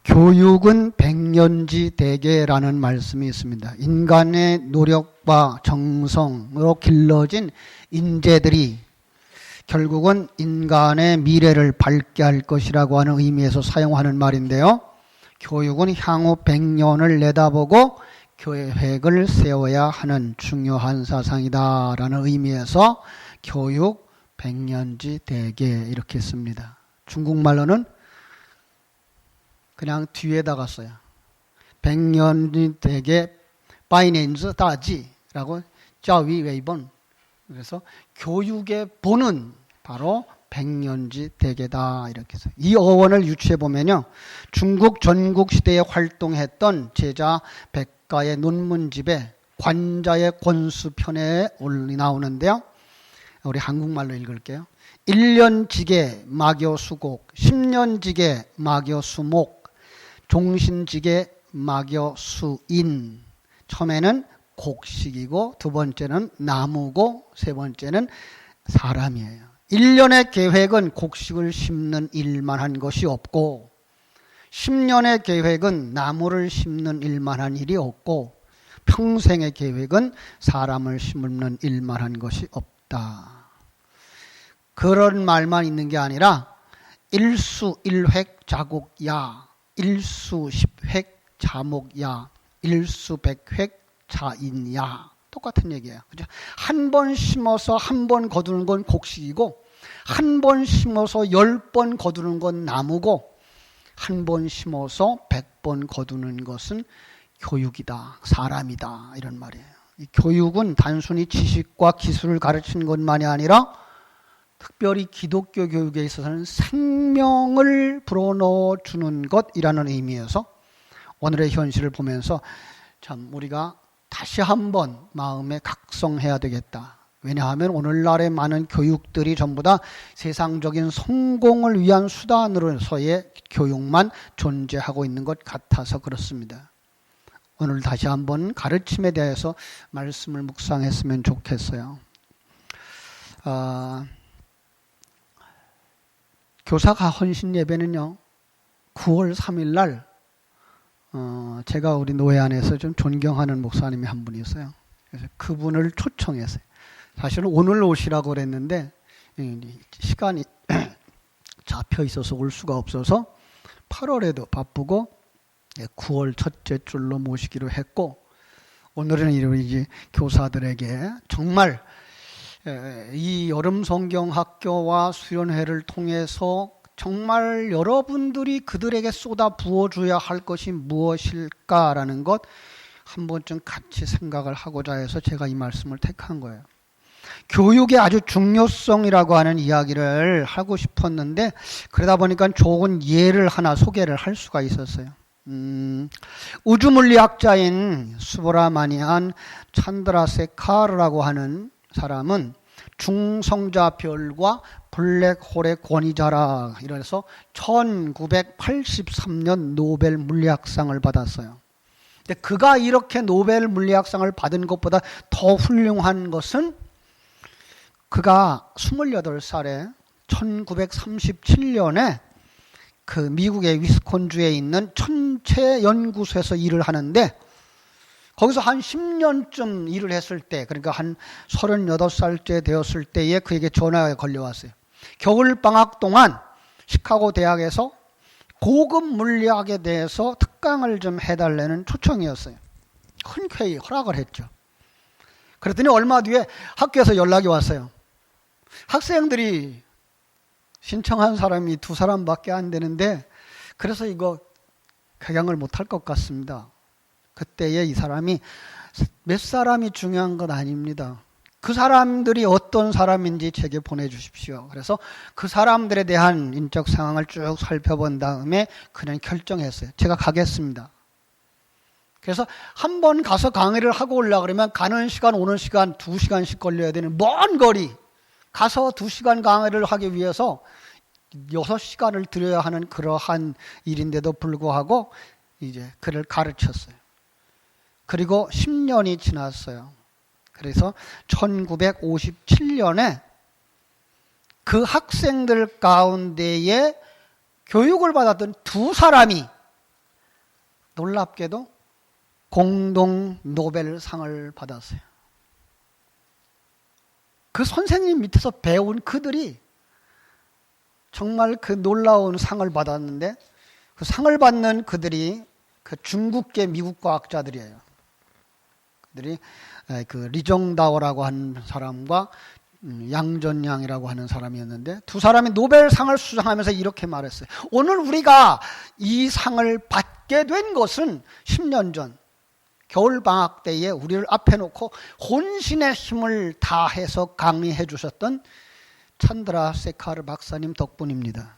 교육은 백년지 대계라는 말씀이 있습니다. 인간의 노력과 정성으로 길러진 인재들이 결국은 인간의 미래를 밝게 할 것이라고 하는 의미에서 사용하는 말인데요. 교육은 향후 100년을 내다보고 계획을 세워야 하는 중요한 사상이다라는 의미에서 교육 백년지 대계 이렇게 씁니다. 중국말로는 그냥 뒤에다가 써요. 백년지 대계 바이낸즈 다지라고 짜위 웨이번. 그래서 교육의 본은 바로 백년지 대계다 이렇게 해서 이 어원을 유추해 보면요, 중국 전국 시대에 활동했던 제자 백가의 논문집에 관자의 권수편에 나오는데요. 우리 한국말로 읽을게요. 1년지계 마교수곡, 10년지계 마교수목, 종신지계 마교수인. 처음에는 곡식이고 두 번째는 나무고 세 번째는 사람이에요. 1년의 계획은 곡식을 심는 일만 한 것이 없고 10년의 계획은 나무를 심는 일만 한 일이 없고 평생의 계획은 사람을 심는 일만 한 것이 없다. 그런 말만 있는 게 아니라 일수 일획 자곡야, 일수 십획 자목야, 일수 백획 자인야. 똑같은 얘기예요. 그죠? 한 번 심어서 한 번 거두는 건 곡식이고 한 번 심어서 10번 거두는 건 나무고 한 번 심어서 100번 거두는 것은 교육이다, 사람이다 이런 말이에요. 이 교육은 단순히 지식과 기술을 가르치는 것만이 아니라 특별히 기독교 교육에 있어서는 생명을 불어넣어 주는 것이라는 의미에서 오늘의 현실을 보면서 참 우리가 다시 한번 마음에 각성해야 되겠다. 왜냐하면 오늘날의 많은 교육들이 전부 다 세상적인 성공을 위한 수단으로서의 교육만 존재하고 있는 것 같아서 그렇습니다. 오늘 다시 한번 가르침에 대해서 말씀을 묵상했으면 좋겠어요. 교사가 헌신 예배는요, 9월 3일 날 제가 우리 노회 안에서 좀 존경하는 목사님이 한 분이 있어요. 그래서 그분을 초청했어요. 사실은 오늘 오시라고 그랬는데 시간이 잡혀 있어서 올 수가 없어서 8월에도 바쁘고 9월 첫째 줄로 모시기로 했고, 오늘은 이제 교사들에게 정말 이 여름 성경학교와 수련회를 통해서 정말 여러분들이 그들에게 쏟아 부어줘야 할 것이 무엇일까라는 것 한 번쯤 같이 생각을 하고자 해서 제가 이 말씀을 택한 거예요. 교육의 아주 중요성이라고 하는 이야기를 하고 싶었는데 그러다 보니까 좋은 예를 하나 소개를 할 수가 있었어요. 우주물리학자인 수브라마니안 찬드라세카르라고 하는 사람은 중성자별과 블랙홀의 권위자라 이래서 1983년 노벨 물리학상을 받았어요. 근데 그가 이렇게 노벨 물리학상을 받은 것보다 더 훌륭한 것은 그가 28살에 1937년에 그 미국의 위스콘주에 있는 천체 연구소에서 일을 하는데 거기서 한 10년쯤 일을 했을 때, 그러니까 한 38살째 되었을 때에 그에게 전화가 걸려왔어요. 겨울방학 동안 시카고 대학에서 고급 물리학에 대해서 특강을 좀 해달라는 초청이었어요. 흔쾌히 허락을 했죠. 그랬더니 얼마 뒤에 학교에서 연락이 왔어요. 학생들이 신청한 사람이 2사람밖에 안 되는데 그래서 이거 개강을 못할 것 같습니다. 그때에 이 사람이 몇 사람이 중요한 건 아닙니다. 그 사람들이 어떤 사람인지 제게 보내주십시오. 그래서 그 사람들에 대한 인적 상황을 쭉 살펴본 다음에 그냥 결정했어요. 제가 가겠습니다. 그래서 한 번 가서 강의를 하고 오려고 그러면 가는 시간 오는 시간 2시간씩 걸려야 되는 먼 거리 가서 2시간 강의를 하기 위해서 6시간을 들여야 하는 그러한 일인데도 불구하고 이제 그를 가르쳤어요. 그리고 10년이 지났어요. 그래서 1957년에 그 학생들 가운데에 교육을 받았던 두 사람이 놀랍게도 공동 노벨상을 받았어요. 그 선생님 밑에서 배운 그들이 정말 그 놀라운 상을 받았는데, 그 상을 받는 그들이 그 중국계 미국 과학자들이에요. 그들이 그 리정다오라고 하는 사람과 양전양이라고 하는 사람이었는데, 두 사람이 노벨상을 수상하면서 이렇게 말했어요. 오늘 우리가 이 상을 받게 된 것은 10년 전 겨울방학 때에 우리를 앞에 놓고 혼신의 힘을 다해서 강의해 주셨던 찬드라세카르 박사님 덕분입니다.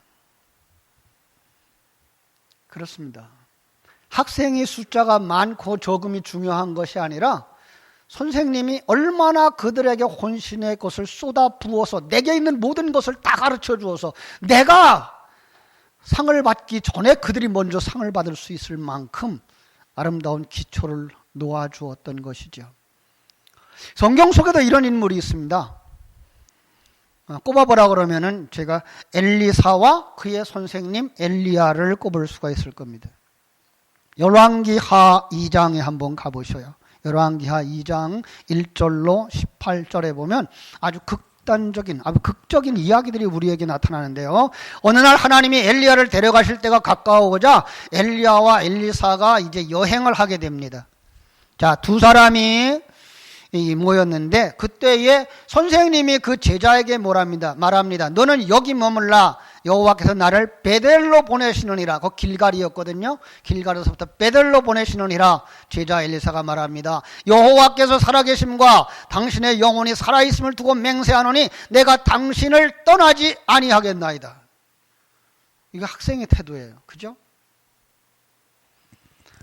그렇습니다. 학생의 숫자가 많고 적음이 중요한 것이 아니라 선생님이 얼마나 그들에게 혼신의 것을 쏟아 부어서 내게 있는 모든 것을 다 가르쳐 주어서 내가 상을 받기 전에 그들이 먼저 상을 받을 수 있을 만큼 아름다운 기초를 놓아주었던 것이죠. 성경 속에도 이런 인물이 있습니다. 꼽아보라 그러면은 제가 엘리사와 그의 선생님 엘리야를 꼽을 수가 있을 겁니다. 열왕기하 2장에 한번 가보셔요. 열왕기하 2장 1절로 18절에 보면 아주 극적인 이야기들이 우리에게 나타나는데요. 어느 날 하나님이 엘리야를 데려가실 때가 가까워오자 엘리야와 엘리사가 이제 여행을 하게 됩니다. 자, 두 사람이 모였는데 그때에 선생님이 그 제자에게 말합니다. 너는 여기 머물라. 여호와께서 나를 베델로 보내시느니라. 그 길갈이었거든요. 길갈에서부터 베델로 보내시느니라. 제자 엘리사가 말합니다. 여호와께서 살아계심과 당신의 영혼이 살아있음을 두고 맹세하노니 내가 당신을 떠나지 아니하겠나이다. 이거 학생의 태도예요. 그죠?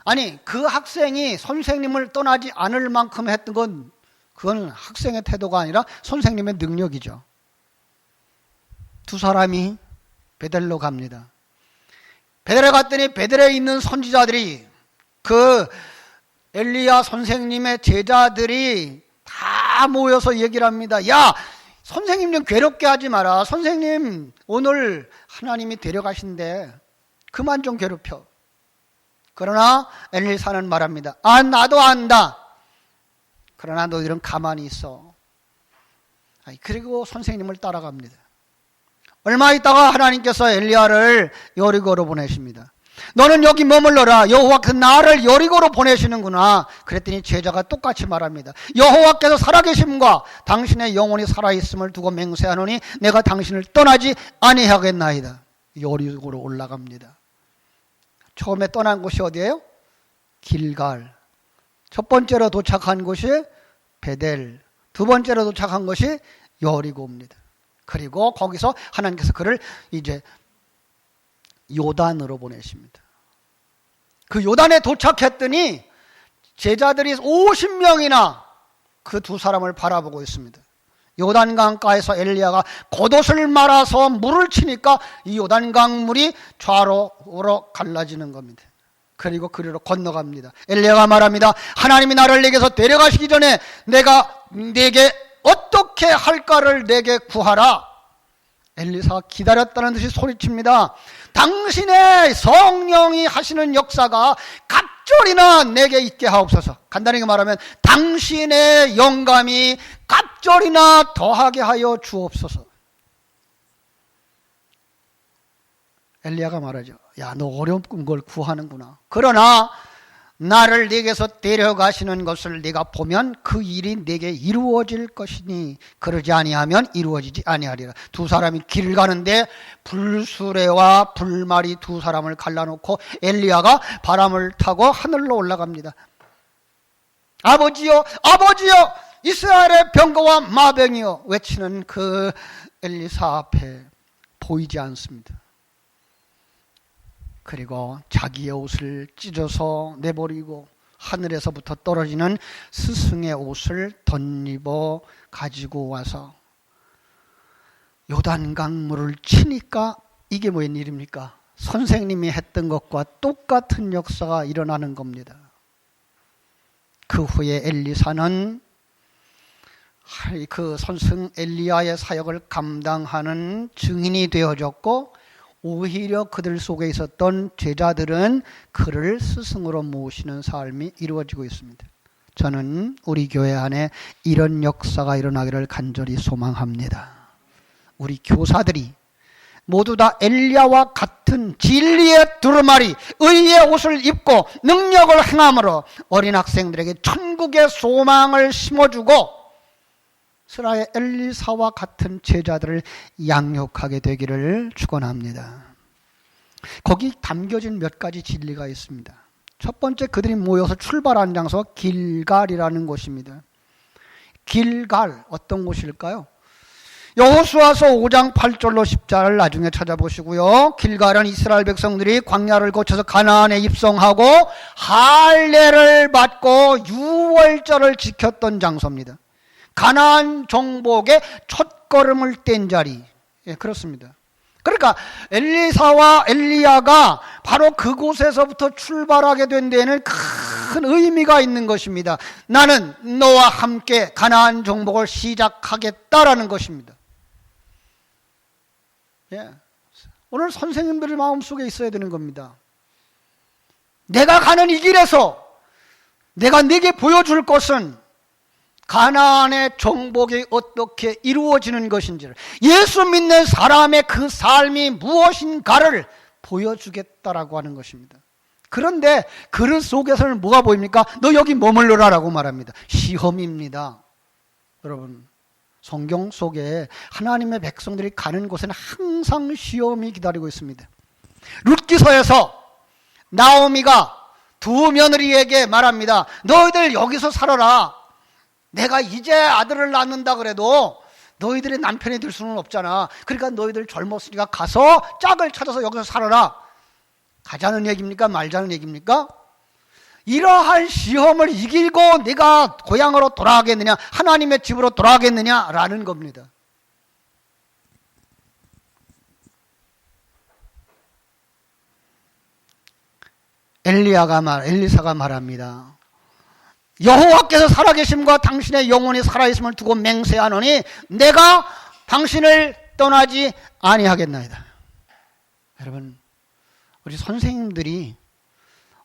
아니, 그 학생이 선생님을 떠나지 않을 만큼 했던 건 그건 학생의 태도가 아니라 선생님의 능력이죠. 두 사람이 베델로 갑니다. 베델에 갔더니 베델에 있는 선지자들이 그 엘리야 선생님의 제자들이 다 모여서 얘기를 합니다. 야, 선생님 좀 괴롭게 하지 마라. 선생님 오늘 하나님이 데려가신대. 그만 좀 괴롭혀. 그러나 엘리사는 말합니다. 나도 안다. 그러나 너희들은 가만히 있어. 그리고 선생님을 따라갑니다. 얼마 있다가 하나님께서 엘리야를 여리고로 보내십니다. 너는 여기 머물러라. 여호와께서 나를 여리고로 보내시는구나. 그랬더니 제자가 똑같이 말합니다. 여호와께서 살아계심과 당신의 영혼이 살아있음을 두고 맹세하노니 내가 당신을 떠나지 아니하겠나이다. 여리고로 올라갑니다. 처음에 떠난 곳이 어디예요? 길갈. 첫 번째로 도착한 곳이 베델. 두 번째로 도착한 것이 여리고입니다. 그리고 거기서 하나님께서 그를 이제 요단으로 보내십니다. 그 요단에 도착했더니 제자들이 50명이나 그 두 사람을 바라보고 있습니다. 요단강가에서 엘리야가 겉옷을 말아서 물을 치니까 이 요단강 물이 좌로 우로 갈라지는 겁니다. 그리고 그리로 건너갑니다. 엘리야가 말합니다. 하나님이 나를 내게서 데려가시기 전에 내가 내게 어떻게 할까를 내게 구하라. 엘리사가 기다렸다는 듯이 소리칩니다. 당신의 성령이 하시는 역사가 갑절이나 내게 있게 하옵소서. 간단하게 말하면 당신의 영감이 갑절이나 더하게 하여 주옵소서. 엘리야가 말하죠. 야, 너 어려운 걸 구하는구나. 그러나 나를 네게서 데려가시는 것을 네가 보면 그 일이 네게 이루어질 것이니 그러지 아니하면 이루어지지 아니하리라. 두 사람이 길 가는데 불수레와 불말이 두 사람을 갈라놓고 엘리야가 바람을 타고 하늘로 올라갑니다. 아버지여, 아버지여, 이스라엘의 병거와 마병이여 외치는 그 엘리사 앞에 보이지 않습니다. 그리고 자기의 옷을 찢어서 내버리고 하늘에서부터 떨어지는 스승의 옷을 덧입어 가지고 와서 요단강 물을 치니까 이게 웬일입니까? 선생님이 했던 것과 똑같은 역사가 일어나는 겁니다. 그 후에 엘리사는 그 선생 엘리야의 사역을 감당하는 증인이 되어졌고 오히려 그들 속에 있었던 제자들은 그를 스승으로 모시는 삶이 이루어지고 있습니다. 저는 우리 교회 안에 이런 역사가 일어나기를 간절히 소망합니다. 우리 교사들이 모두 다 엘리야와 같은 진리의 두루마리, 의의 옷을 입고 능력을 행함으로 어린 학생들에게 천국의 소망을 심어주고 스라의 엘리사와 같은 제자들을 양육하게 되기를 축원합니다. 거기 담겨진 몇 가지 진리가 있습니다. 첫 번째, 그들이 모여서 출발한 장소 길갈이라는 곳입니다. 길갈, 어떤 곳일까요? 여호수아서 5장 8절로 10절을 나중에 찾아보시고요. 길갈은 이스라엘 백성들이 광야를 거쳐서 가나안에 입성하고 할례를 받고 유월절을 지켰던 장소입니다. 가나안 정복의 첫걸음을 뗀 자리. 예, 그렇습니다. 그러니까 엘리사와 엘리야가 바로 그곳에서부터 출발하게 된 데에는 큰 의미가 있는 것입니다. 나는 너와 함께 가나안 정복을 시작하겠다라는 것입니다. 예. 오늘 선생님들의 마음속에 있어야 되는 겁니다. 내가 가는 이 길에서 내가 네게 보여줄 것은 가나안의 정복이 어떻게 이루어지는 것인지를, 예수 믿는 사람의 그 삶이 무엇인가를 보여주겠다라고 하는 것입니다. 그런데 그릇 속에서는 뭐가 보입니까? 너 여기 머물러라라고 말합니다. 시험입니다. 여러분, 성경 속에 하나님의 백성들이 가는 곳에는 항상 시험이 기다리고 있습니다. 룻기서에서 나오미가 두 며느리에게 말합니다. 너희들 여기서 살아라. 내가 이제 아들을 낳는다 그래도 너희들의 남편이 될 수는 없잖아. 그러니까 너희들 젊었으니까 가서 짝을 찾아서 여기서 살아라. 가자는 얘기입니까? 말자는 얘기입니까? 이러한 시험을 이기고 네가 고향으로 돌아가겠느냐, 하나님의 집으로 돌아가겠느냐라는 겁니다. 엘리사가 말합니다. 여호와께서 살아계심과 당신의 영혼이 살아있음을 두고 맹세하노니 내가 당신을 떠나지 아니하겠나이다. 여러분, 우리 선생님들이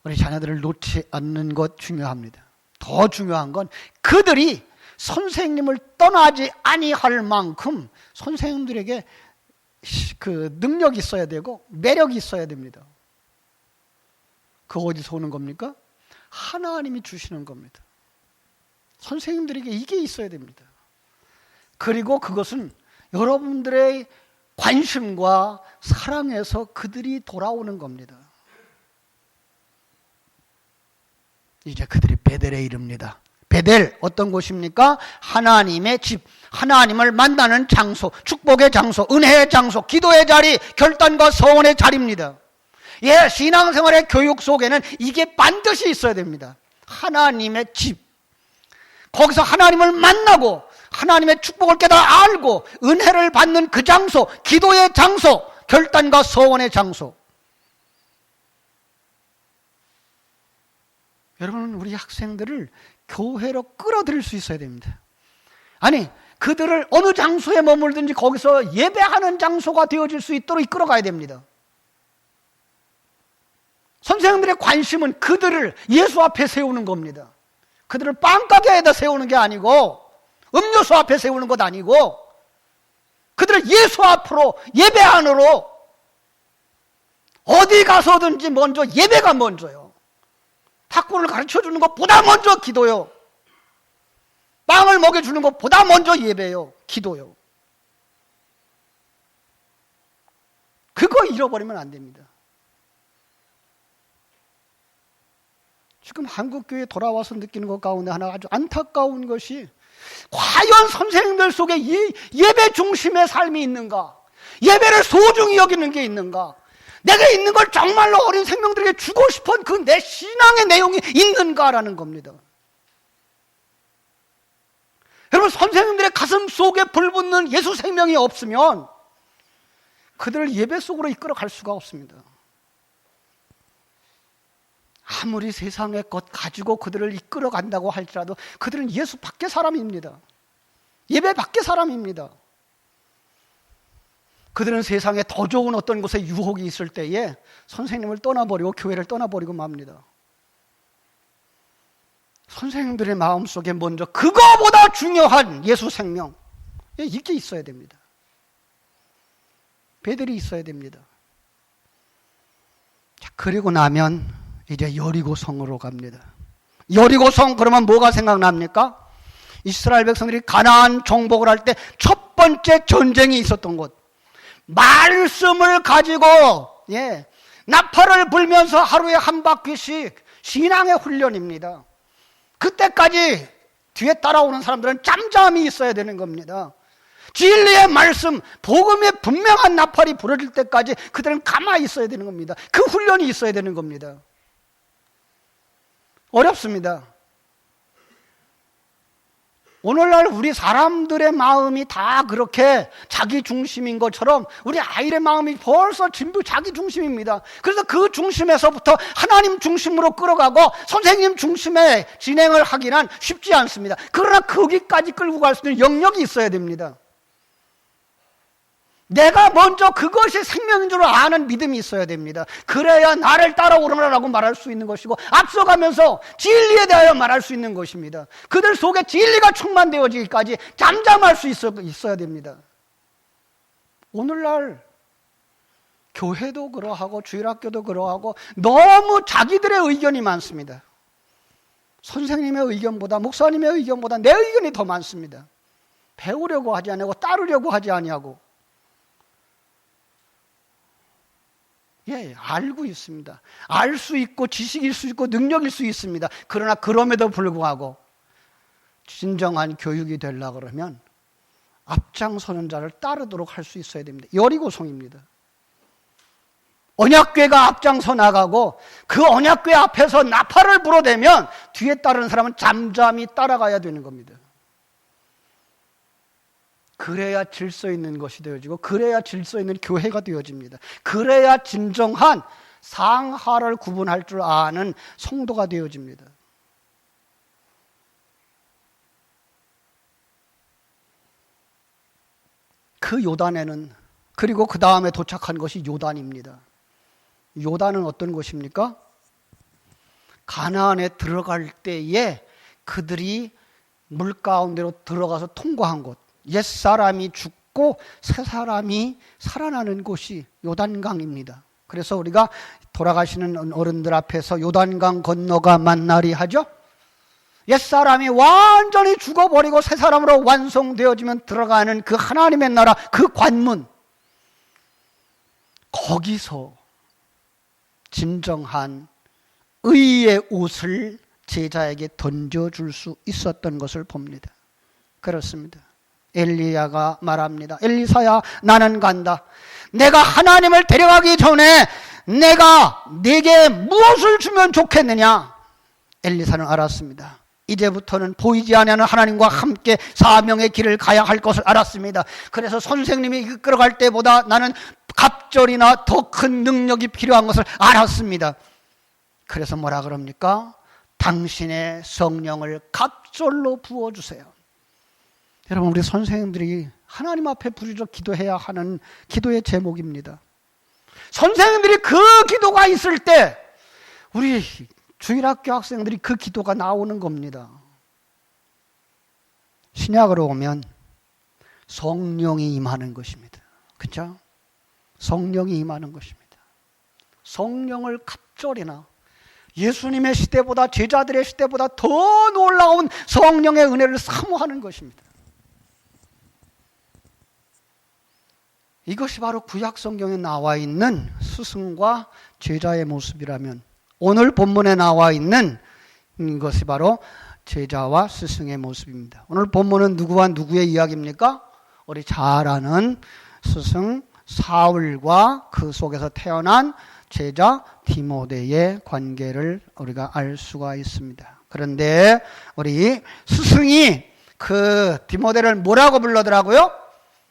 우리 자녀들을 놓지 않는 것 중요합니다. 더 중요한 건 그들이 선생님을 떠나지 아니할 만큼 선생님들에게 그 능력이 있어야 되고 매력이 있어야 됩니다. 그거 어디서 오는 겁니까? 하나님이 주시는 겁니다. 선생님들에게 이게 있어야 됩니다. 그리고 그것은 여러분들의 관심과 사랑에서 그들이 돌아오는 겁니다. 이제 그들이 베델에 이릅니다. 베델, 어떤 곳입니까? 하나님의 집, 하나님을 만나는 장소, 축복의 장소, 은혜의 장소, 기도의 자리, 결단과 서원의 자리입니다. 예, 신앙생활의 교육 속에는 이게 반드시 있어야 됩니다. 하나님의 집, 거기서 하나님을 만나고 하나님의 축복을 깨달아 알고 은혜를 받는 그 장소, 기도의 장소, 결단과 서원의 장소. 여러분, 우리 학생들을 교회로 끌어들일 수 있어야 됩니다. 아니, 그들을 어느 장소에 머물든지 거기서 예배하는 장소가 되어질 수 있도록 이끌어가야 됩니다. 선생님들의 관심은 그들을 예수 앞에 세우는 겁니다. 그들을 빵가게에다 세우는 게 아니고 음료수 앞에 세우는 것 아니고 그들을 예수 앞으로, 예배 안으로, 어디 가서든지 먼저 예배가 먼저요. 탁구를 가르쳐주는 것보다 먼저 기도요. 빵을 먹여주는 것보다 먼저 예배요. 기도요. 그거 잃어버리면 안 됩니다. 지금 한국교회에 돌아와서 느끼는 것 가운데 하나 아주 안타까운 것이, 과연 선생님들 속에 이 예배 중심의 삶이 있는가? 예배를 소중히 여기는 게 있는가? 내가 있는 걸 정말로 어린 생명들에게 주고 싶은 그 내 신앙의 내용이 있는가라는 겁니다. 여러분, 선생님들의 가슴 속에 불붙는 예수 생명이 없으면 그들을 예배 속으로 이끌어 갈 수가 없습니다. 아무리 세상의 것 가지고 그들을 이끌어 간다고 할지라도 그들은 예수 밖의 사람입니다. 예배 밖의 사람입니다. 그들은 세상에 더 좋은 어떤 곳에 유혹이 있을 때에 선생님을 떠나버리고 교회를 떠나버리고 맙니다. 선생님들의 마음속에 먼저 그거보다 중요한 예수 생명, 이게 있어야 됩니다. 배들이 있어야 됩니다. 자, 그리고 나면 이제 여리고성으로 갑니다. 여리고성 그러면 뭐가 생각납니까? 이스라엘 백성들이 가나안 정복을 할 때 첫 번째 전쟁이 있었던 곳. 말씀을 가지고 나팔을 불면서 하루에 한 바퀴씩 신앙의 훈련입니다. 그때까지 뒤에 따라오는 사람들은 잠잠히 있어야 되는 겁니다. 진리의 말씀, 복음의 분명한 나팔이 부러질 때까지 그들은 가만히 있어야 되는 겁니다. 그 훈련이 있어야 되는 겁니다. 어렵습니다. 오늘날 우리 사람들의 마음이 다 그렇게 자기 중심인 것처럼 우리 아이의 마음이 벌써 전부 자기 중심입니다. 그래서 그 중심에서부터 하나님 중심으로 끌어가고 선생님 중심에 진행을 하기는 쉽지 않습니다. 그러나 거기까지 끌고 갈 수 있는 영역이 있어야 됩니다. 내가 먼저 그것이 생명인 줄 아는 믿음이 있어야 됩니다. 그래야 나를 따라오라고 말할 수 있는 것이고 앞서가면서 진리에 대하여 말할 수 있는 것입니다. 그들 속에 진리가 충만되어지기까지 잠잠할 수 있어야 됩니다. 오늘날 교회도 그러하고 주일학교도 그러하고 너무 자기들의 의견이 많습니다. 선생님의 의견보다 목사님의 의견보다 내 의견이 더 많습니다. 배우려고 하지 아니하고 따르려고 하지 아니하고 알고 있습니다. 알 수 있고 지식일 수 있고 능력일 수 있습니다. 그러나 그럼에도 불구하고 진정한 교육이 되려고 그러면 앞장서는 자를 따르도록 할 수 있어야 됩니다. 여리고성입니다. 언약궤가 앞장서 나가고 그 언약궤 앞에서 나팔을 불어대면 뒤에 따르는 사람은 잠잠히 따라가야 되는 겁니다. 그래야 질서 있는 것이 되어지고 그래야 질서 있는 교회가 되어집니다. 그래야 진정한 상하를 구분할 줄 아는 성도가 되어집니다. 그 요단에는 그리고 그 다음에 도착한 것이 요단입니다. 요단은 어떤 곳입니까? 가나안에 들어갈 때에 그들이 물 가운데로 들어가서 통과한 곳. 옛사람이 죽고 새사람이 살아나는 곳이 요단강입니다. 그래서 우리가 돌아가시는 어른들 앞에서 요단강 건너가 만나리 하죠. 옛사람이 완전히 죽어버리고 새사람으로 완성되어지면 들어가는 그 하나님의 나라, 그 관문, 거기서 진정한 의의 옷을 제자에게 던져줄 수 있었던 것을 봅니다. 그렇습니다. 엘리야가 말합니다. 엘리사야, 나는 간다. 내가 하나님을 데려가기 전에 내가 네게 무엇을 주면 좋겠느냐? 엘리사는 알았습니다. 이제부터는 보이지 않는 하나님과 함께 사명의 길을 가야 할 것을 알았습니다. 그래서 선생님이 이끌어갈 때보다 나는 갑절이나 더 큰 능력이 필요한 것을 알았습니다. 그래서 뭐라 그럽니까? 당신의 성령을 갑절로 부어주세요. 여러분, 우리 선생님들이 하나님 앞에 부르짖어 기도해야 하는 기도의 제목입니다. 선생님들이 그 기도가 있을 때 우리 주일학교 학생들이 그 기도가 나오는 겁니다. 신약으로 오면 성령이 임하는 것입니다. 그렇죠? 성령이 임하는 것입니다. 성령을 갑절이나 예수님의 시대보다 제자들의 시대보다 더 놀라운 성령의 은혜를 사모하는 것입니다. 이것이 바로 구약 성경에 나와 있는 스승과 제자의 모습이라면 오늘 본문에 나와 있는 것이 바로 제자와 스승의 모습입니다. 오늘 본문은 누구와 누구의 이야기입니까? 우리 잘 아는 스승 사울과 그 속에서 태어난 제자 디모데의 관계를 우리가 알 수가 있습니다. 그런데 우리 스승이 그 디모데를 뭐라고 불러더라고요?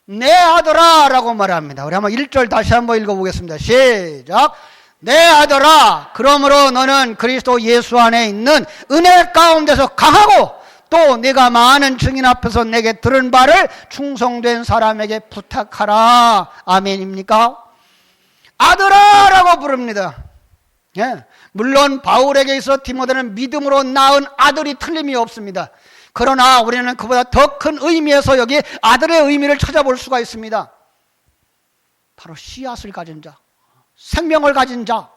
내 아들아 라고 말합니다. 우리 한번 1절 다시 한번 읽어보겠습니다. 시작. 내 아들아, 그러므로 너는 그리스도 예수 안에 있는 은혜 가운데서 강하고 또 네가 많은 증인 앞에서 내게 들은 바를 충성된 사람에게 부탁하라. 아멘입니까? 아들아 라고 부릅니다. 예. 물론 바울에게 있어 디모데는 믿음으로 낳은 아들이 틀림이 없습니다. 그러나 우리는 그보다 더 큰 의미에서 여기 아들의 의미를 찾아볼 수가 있습니다. 바로 씨앗을 가진 자, 생명을 가진 자,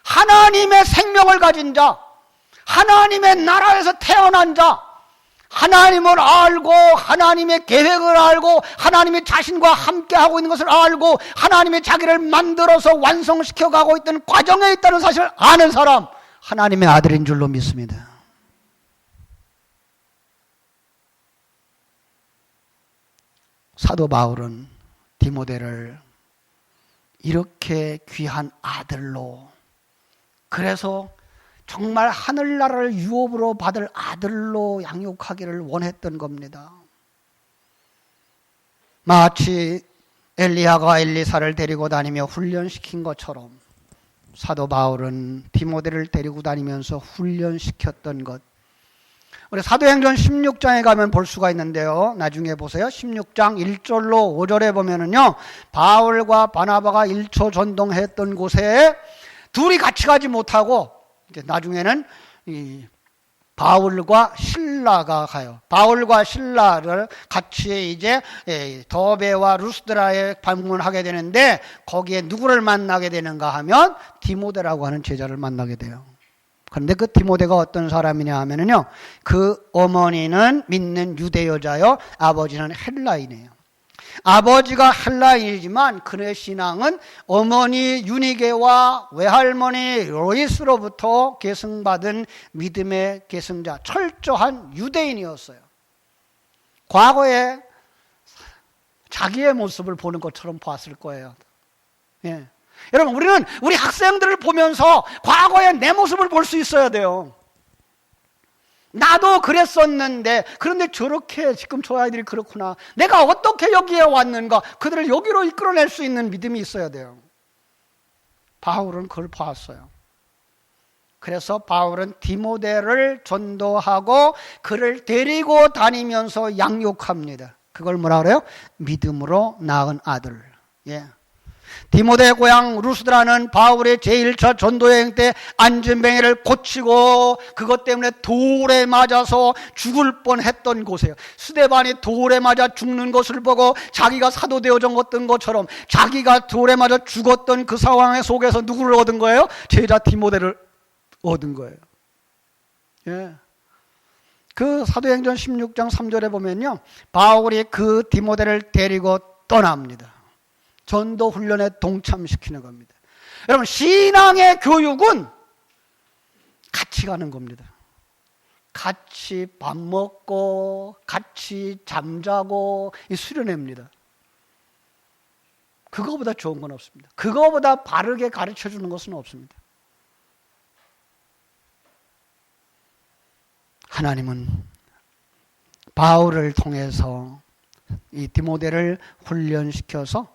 하나님의 생명을 가진 자, 하나님의 나라에서 태어난 자, 하나님을 알고 하나님의 계획을 알고 하나님이 자신과 함께하고 있는 것을 알고 하나님이 자기를 만들어서 완성시켜 가고 있던 과정에 있다는 사실을 아는 사람, 하나님의 아들인 줄로 믿습니다. 사도 바울은 디모데를 이렇게 귀한 아들로, 그래서 정말 하늘나라를 유업으로 받을 아들로 양육하기를 원했던 겁니다. 마치 엘리야가 엘리사를 데리고 다니며 훈련시킨 것처럼 사도 바울은 디모데를 데리고 다니면서 훈련시켰던 것, 우리 사도행전 16장에 가면 볼 수가 있는데요. 나중에 보세요. 16장 1절로 5절에 보면은요, 바울과 바나바가 1초 전동했던 곳에 둘이 같이 가지 못하고 이제 나중에는 이 바울과 실라가 가요. 바울과 실라를 같이 이제 더베와 루스드라에 방문하게 되는데, 거기에 누구를 만나게 되는가 하면 디모데라고 하는 제자를 만나게 돼요. 그런데 그 디모데가 어떤 사람이냐 하면은요, 그 어머니는 믿는 유대 여자요, 아버지는 헬라인이에요. 아버지가 헬라인이지만 그의 신앙은 어머니 유니게와 외할머니 로이스로부터 계승받은 믿음의 계승자, 철저한 유대인이었어요. 과거에 자기의 모습을 보는 것처럼 봤을 거예요. 예. 여러분, 우리는 우리 학생들을 보면서 과거의 내 모습을 볼 수 있어야 돼요. 나도 그랬었는데, 그런데 저렇게 지금 저 아이들이 그렇구나, 내가 어떻게 여기에 왔는가, 그들을 여기로 이끌어낼 수 있는 믿음이 있어야 돼요. 바울은 그걸 봤어요. 그래서 바울은 디모데를 전도하고 그를 데리고 다니면서 양육합니다. 그걸 뭐라 그래요? 믿음으로 낳은 아들. 예. 디모데의 고향 루스드라는 바울의 제1차 전도여행 때 안진뱅이를 고치고 그것 때문에 돌에 맞아서 죽을 뻔했던 곳이에요. 스데반이 돌에 맞아 죽는 것을 보고 자기가 사도 되어졌던 것처럼 자기가 돌에 맞아 죽었던 그 상황 속에서 누구를 얻은 거예요? 제자 디모데를 얻은 거예요. 예. 그 사도행전 16장 3절에 보면요, 바울이 그 디모데를 데리고 떠납니다. 전도 훈련에 동참시키는 겁니다. 여러분, 신앙의 교육은 같이 가는 겁니다. 같이 밥 먹고 같이 잠자고 수련회입니다. 그거보다 좋은 건 없습니다. 그거보다 바르게 가르쳐 주는 것은 없습니다. 하나님은 바울을 통해서 이 디모데를 훈련시켜서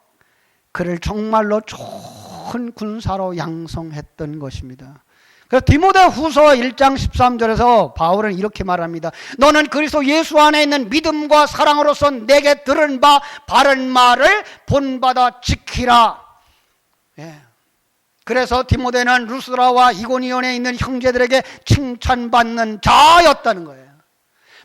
그를 정말로 좋은 군사로 양성했던 것입니다. 그래서 디모데 후서 1장 13절에서 바울은 이렇게 말합니다. 너는 그리스도 예수 안에 있는 믿음과 사랑으로서 내게 들은 바 바른 말을 본받아 지키라. 예. 그래서 디모데는 루스드라와 이고니온에 있는 형제들에게 칭찬받는 자였다는 거예요.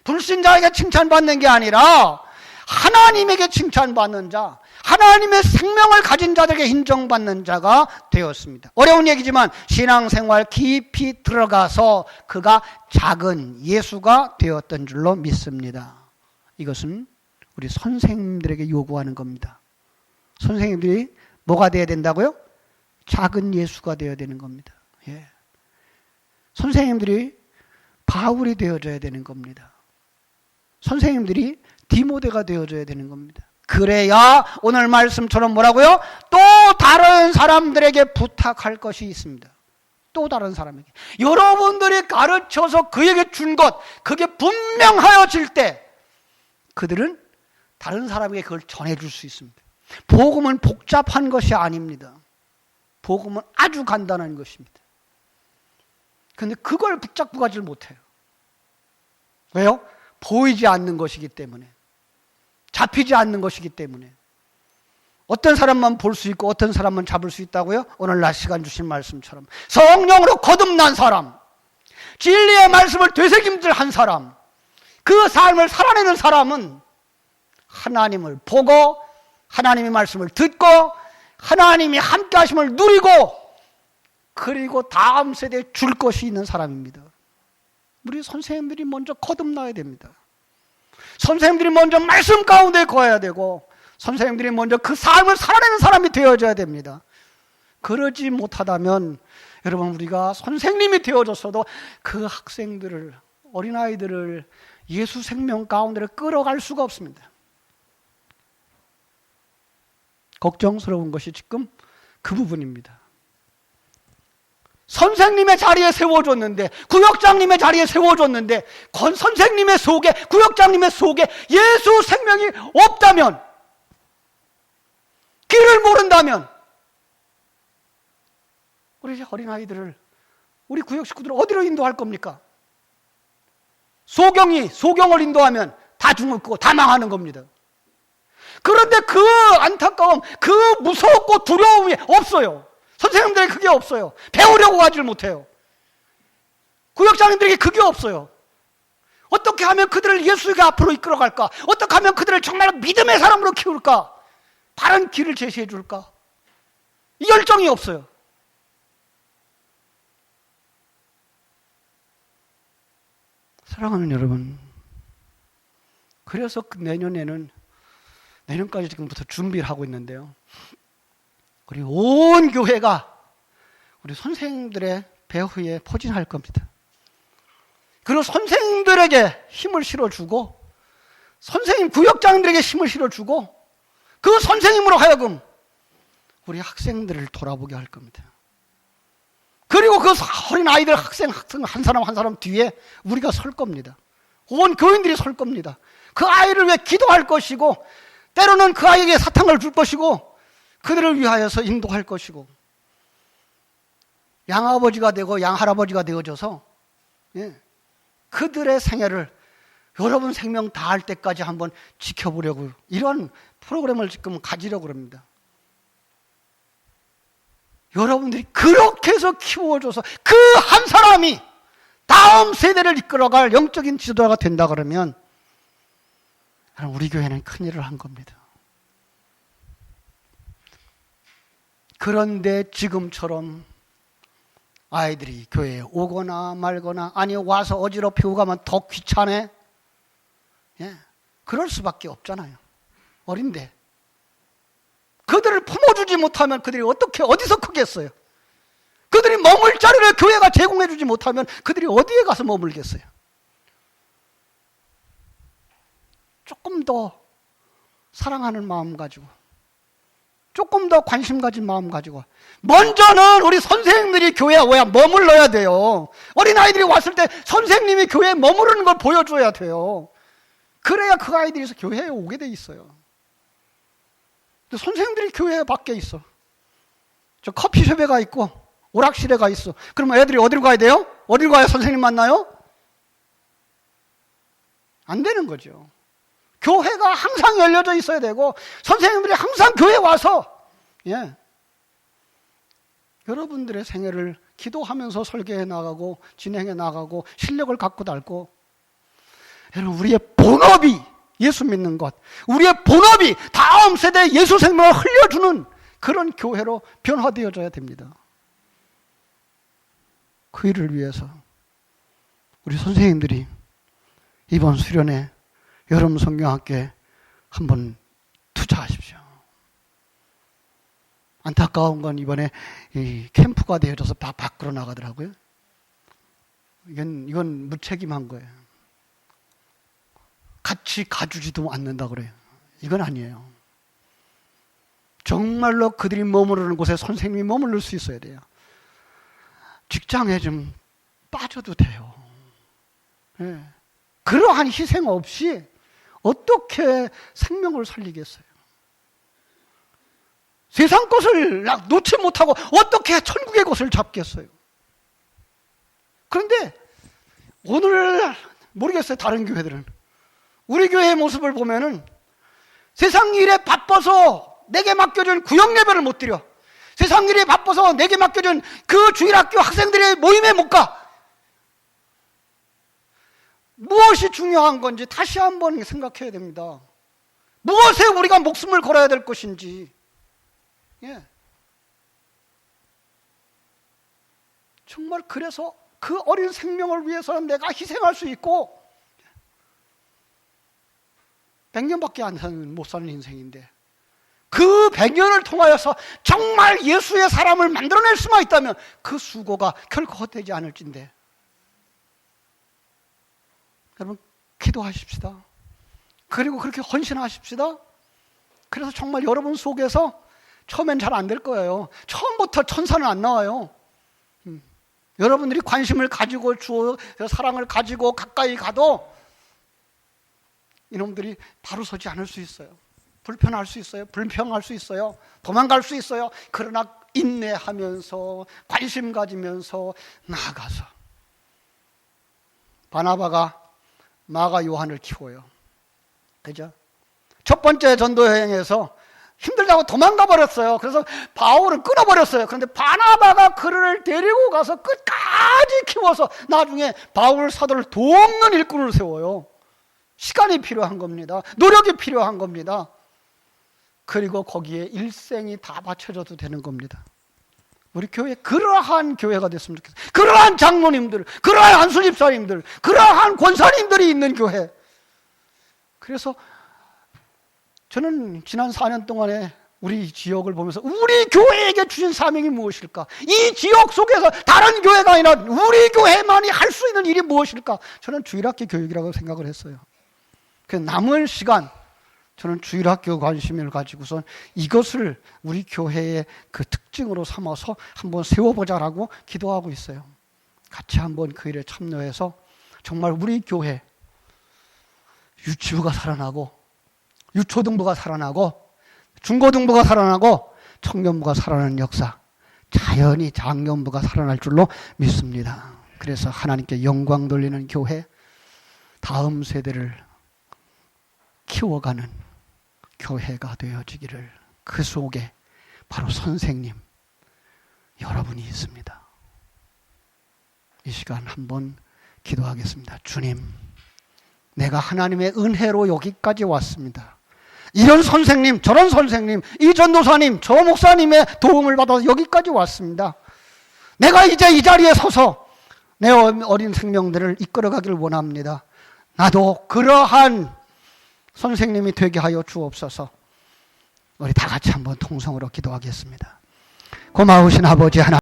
불신자에게 칭찬받는 게 아니라 하나님에게 칭찬받는 자, 하나님의 생명을 가진 자들에게 인정받는 자가 되었습니다. 어려운 얘기지만 신앙생활 깊이 들어가서 그가 작은 예수가 되었던 줄로 믿습니다. 이것은 우리 선생님들에게 요구하는 겁니다. 선생님들이 뭐가 되어야 된다고요? 작은 예수가 되어야 되는 겁니다. 예. 선생님들이 바울이 되어줘야 되는 겁니다. 선생님들이 디모데가 되어줘야 되는 겁니다. 그래야 오늘 말씀처럼 뭐라고요? 또 다른 사람들에게 부탁할 것이 있습니다. 또 다른 사람에게. 여러분들이 가르쳐서 그에게 준 것, 그게 분명하여질 때 그들은 다른 사람에게 그걸 전해줄 수 있습니다. 복음은 복잡한 것이 아닙니다. 복음은 아주 간단한 것입니다. 그런데 그걸 붙잡고 가질 못해요. 왜요? 보이지 않는 것이기 때문에. 잡히지 않는 것이기 때문에. 어떤 사람만 볼 수 있고 어떤 사람만 잡을 수 있다고요? 오늘날 시간 주신 말씀처럼 성령으로 거듭난 사람, 진리의 말씀을 되새김질한 사람, 그 삶을 살아내는 사람은 하나님을 보고 하나님의 말씀을 듣고 하나님이 함께 하심을 누리고 그리고 다음 세대에 줄 것이 있는 사람입니다. 우리 선생님들이 먼저 거듭나야 됩니다. 선생님들이 먼저 말씀 가운데 거해야 되고 선생님들이 먼저 그 삶을 살아내는 사람이 되어져야 됩니다. 그러지 못하다면 여러분 우리가 선생님이 되어졌어도 그 학생들을, 어린아이들을 예수 생명 가운데로 끌어갈 수가 없습니다. 걱정스러운 것이 지금 그 부분입니다. 선생님의 자리에 세워줬는데, 구역장님의 자리에 세워줬는데, 선생님의 속에, 구역장님의 속에 예수 생명이 없다면, 길을 모른다면, 우리 어린아이들을, 우리 구역 식구들을 어디로 인도할 겁니까? 소경을 인도하면 다 죽을 거고 다 망하는 겁니다. 그런데 그 안타까움, 그 무섭고 두려움이 없어요. 선생님들에게 그게 없어요. 배우려고 하질 못해요. 구역장님들에게 그게 없어요. 어떻게 하면 그들을 예수에게 앞으로 이끌어갈까? 어떻게 하면 그들을 정말 믿음의 사람으로 키울까? 바른 길을 제시해 줄까? 이 열정이 없어요. 사랑하는 여러분, 그래서 내년까지 지금부터 준비를 하고 있는데요. 우리 온 교회가 우리 선생님들의 배후에 포진할 겁니다. 그리고 선생님들에게 힘을 실어주고 선생님 구역장들에게 힘을 실어주고 그 선생님으로 하여금 우리 학생들을 돌아보게 할 겁니다. 그리고 그 어린 아이들 학생 한 사람 한 사람 뒤에 우리가 설 겁니다. 온 교인들이 설 겁니다. 그 아이를 위해 기도할 것이고 때로는 그 아이에게 사탕을 줄 것이고 그들을 위하여서 인도할 것이고 양아버지가 되고 양할아버지가 되어져서 그들의 생애를 여러분 생명 다할 때까지 한번 지켜보려고 이런 프로그램을 지금 가지려고 합니다. 여러분들이 그렇게 해서 키워줘서 그 한 사람이 다음 세대를 이끌어갈 영적인 지도자가 된다 그러면 우리 교회는 큰일을 한 겁니다. 그런데 지금처럼 아이들이 교회에 오거나 말거나 아니 와서 어지럽히고 가면 더 귀찮아. 그럴 수밖에 없잖아요. 어린데. 그들을 품어주지 못하면 그들이 어디서 크겠어요? 그들이 머물 자리를 교회가 제공해주지 못하면 그들이 어디에 가서 머물겠어요? 조금 더 사랑하는 마음 가지고 조금 더 관심 가진 마음 가지고 먼저는 우리 선생님들이 교회에 와야 머물러야 돼요. 어린아이들이 왔을 때 선생님이 교회에 머무르는 걸 보여줘야 돼요. 그래야 그 아이들이 교회에 오게 돼 있어요. 근데 선생님들이 교회 밖에 있어. 저 커피숍에 가 있고 오락실에 가 있어. 그러면 애들이 어디로 가야 돼요? 어디로 가야 선생님 만나요? 안 되는 거죠. 교회가 항상 열려져 있어야 되고 선생님들이 항상 교회에 와서 여러분들의 생애를 기도하면서 설계해 나가고 진행해 나가고 실력을 갖고 닳고 여러분 우리의 본업이 예수 믿는 것, 우리의 본업이 다음 세대에 예수 생명을 흘려주는 그런 교회로 변화되어져야 됩니다. 그 일을 위해서 우리 선생님들이 이번 수련회 여름 성경학교에 한번 투자하십시오. 안타까운 건 이번에 이 캠프가 되어져서 밖으로 나가더라고요. 이건 무책임한 거예요. 같이 가주지도 않는다 그래요. 이건 아니에요. 정말로 그들이 머무르는 곳에 선생님이 머무를 수 있어야 돼요. 직장에 좀 빠져도 돼요. 그러한 희생 없이 어떻게 생명을 살리겠어요? 세상 것을 놓지 못하고 어떻게 천국의 것을 잡겠어요? 그런데 오늘 모르겠어요, 다른 교회들은. 우리 교회의 모습을 보면은 세상 일에 바빠서 내게 맡겨준 구역 예배를 못 드려. 세상 일에 바빠서 내게 맡겨준 그 주일학교 학생들의 모임에 못 가. 무엇이 중요한 건지 다시 한번 생각해야 됩니다. 무엇에 우리가 목숨을 걸어야 될 것인지. 예. 정말 그래서 그 어린 생명을 위해서는 내가 희생할 수 있고 100년밖에 못 사는 인생인데 그 100년을 통하여서 정말 예수의 사람을 만들어낼 수만 있다면 그 수고가 결코 헛되지 않을진데. 여러분 기도하십시다. 그리고 그렇게 헌신하십시다. 그래서 정말 여러분 속에서 처음엔 잘 안 될 거예요. 처음부터 천사는 안 나와요. 여러분들이 관심을 가지고 주어 사랑을 가지고 가까이 가도 이놈들이 바로 서지 않을 수 있어요. 불편할 수 있어요. 불평할 수 있어요. 도망갈 수 있어요. 그러나 인내하면서 관심 가지면서 나아가서 바나바가 마가 요한을 키워요. 그죠? 첫 번째 전도 여행에서 힘들다고 도망가 버렸어요. 그래서 바울은 끊어버렸어요. 그런데 바나바가 그를 데리고 가서 끝까지 키워서 나중에 바울 사도를 돕는 일꾼을 세워요. 시간이 필요한 겁니다. 노력이 필요한 겁니다. 그리고 거기에 일생이 다 바쳐져도 되는 겁니다. 우리 교회 그러한 교회가 됐으면 좋겠어요. 그러한 장로님들, 그러한 안수집사님들, 그러한 권사님들이 있는 교회. 그래서 저는 지난 4년 동안에 우리 지역을 보면서 우리 교회에게 주신 사명이 무엇일까? 이 지역 속에서 다른 교회가 아니라 우리 교회만이 할 수 있는 일이 무엇일까? 저는 주일학교 교육이라고 생각을 했어요. 그 남은 시간 저는 주일학교 관심을 가지고서 이것을 우리 교회의 그 특징으로 삼아서 한번 세워보자라고 기도하고 있어요. 같이 한번 그 일에 참여해서 정말 우리 교회 유치부가 살아나고 유초등부가 살아나고 중고등부가 살아나고 청년부가 살아나는 역사, 자연히 장년부가 살아날 줄로 믿습니다. 그래서 하나님께 영광 돌리는 교회, 다음 세대를 키워가는 교회가 되어지기를, 그 속에 바로 선생님 여러분이 있습니다. 이 시간 한번 기도하겠습니다. 주님, 내가 하나님의 은혜로 여기까지 왔습니다. 이런 선생님, 저런 선생님, 이 전도사님, 저 목사님의 도움을 받아서 여기까지 왔습니다. 내가 이제 이 자리에 서서 내 어린 생명들을 이끌어가기를 원합니다. 나도 그러한 선생님이 되게 하여 주옵소서. 우리 다 같이 한번 통성으로 기도하겠습니다. 고마우신 아버지 하나님,